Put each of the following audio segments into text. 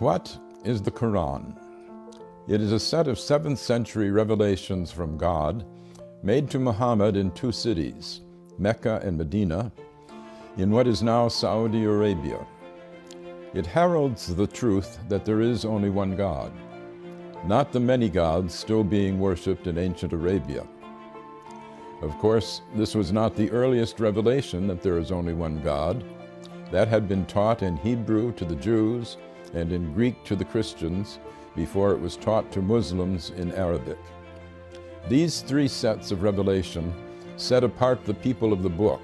What is the Qur'an? It is a set of 7th century revelations from God made to Muhammad in 2 cities, Mecca and Medina, in what is now Saudi Arabia. It heralds the truth that there is only one God, not the many gods still being worshipped in ancient Arabia. Of course, this was not the earliest revelation that there is only one God. That had been taught in Hebrew to the Jews and in Greek to the Christians before it was taught to Muslims in Arabic. These 3 sets of revelation set apart the people of the book,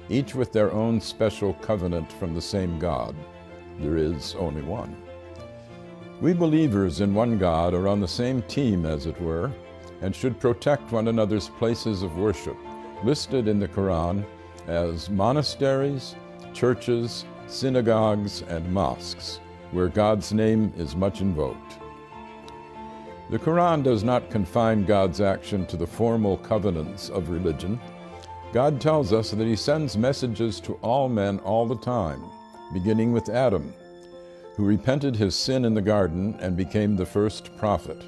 each with their own special covenant from the same God. There is only one. We believers in one God are on the same team, as it were, and should protect one another's places of worship, listed in the Qur'an as monasteries, churches, synagogues, and mosques, where God's name is much invoked. The Qur'an does not confine God's action to the formal covenants of religion. God tells us that He sends messages to all men all the time, beginning with Adam, who repented his sin in the garden and became the first prophet.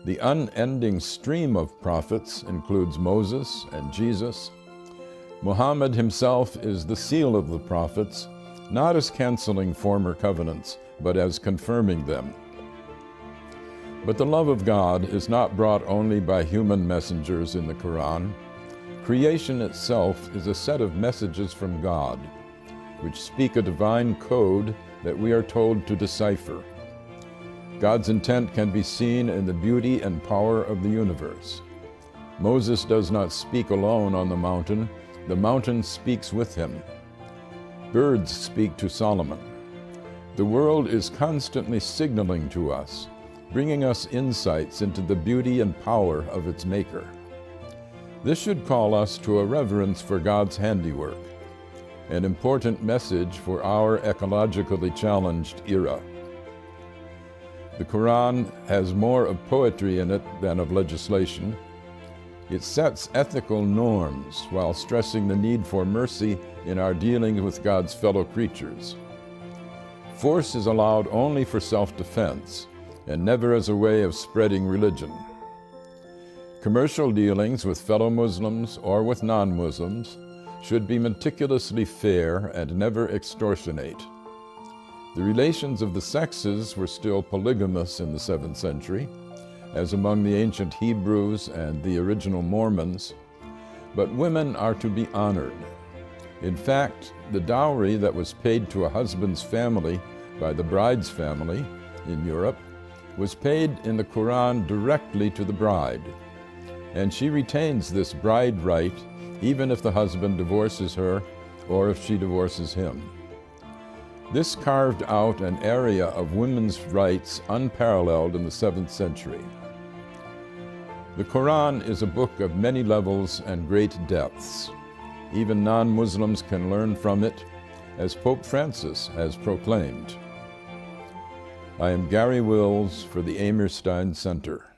The unending stream of prophets includes Moses and Jesus. Muhammad himself is the seal of the prophets, not as canceling former covenants, but as confirming them. But the love of God is not brought only by human messengers in the Qur'an. Creation itself is a set of messages from God, which speak a divine code that we are told to decipher. God's intent can be seen in the beauty and power of the universe. Moses does not speak alone on the mountain speaks with him. Birds speak to Solomon. The world is constantly signaling to us, bringing us insights into the beauty and power of its maker. This should call us to a reverence for God's handiwork, an important message for our ecologically challenged era. The Qur'an has more of poetry in it than of legislation. It sets ethical norms while stressing the need for mercy in our dealings with God's fellow creatures. Force is allowed only for self-defense and never as a way of spreading religion. Commercial dealings with fellow Muslims or with non-Muslims should be meticulously fair and never extortionate. The relations of the sexes were still polygamous in the 7th century, as among the ancient Hebrews and the original Mormons, but women are to be honored. In fact, the dowry that was paid to a husband's family by the bride's family in Europe was paid in the Qur'an directly to the bride, and she retains this bride right even if the husband divorces her or if she divorces him. This carved out an area of women's rights unparalleled in the 7th century. The Qur'an is a book of many levels and great depths. Even non-Muslims can learn from it, as Pope Francis has proclaimed. I am Gary Wills for the Amerstein Center.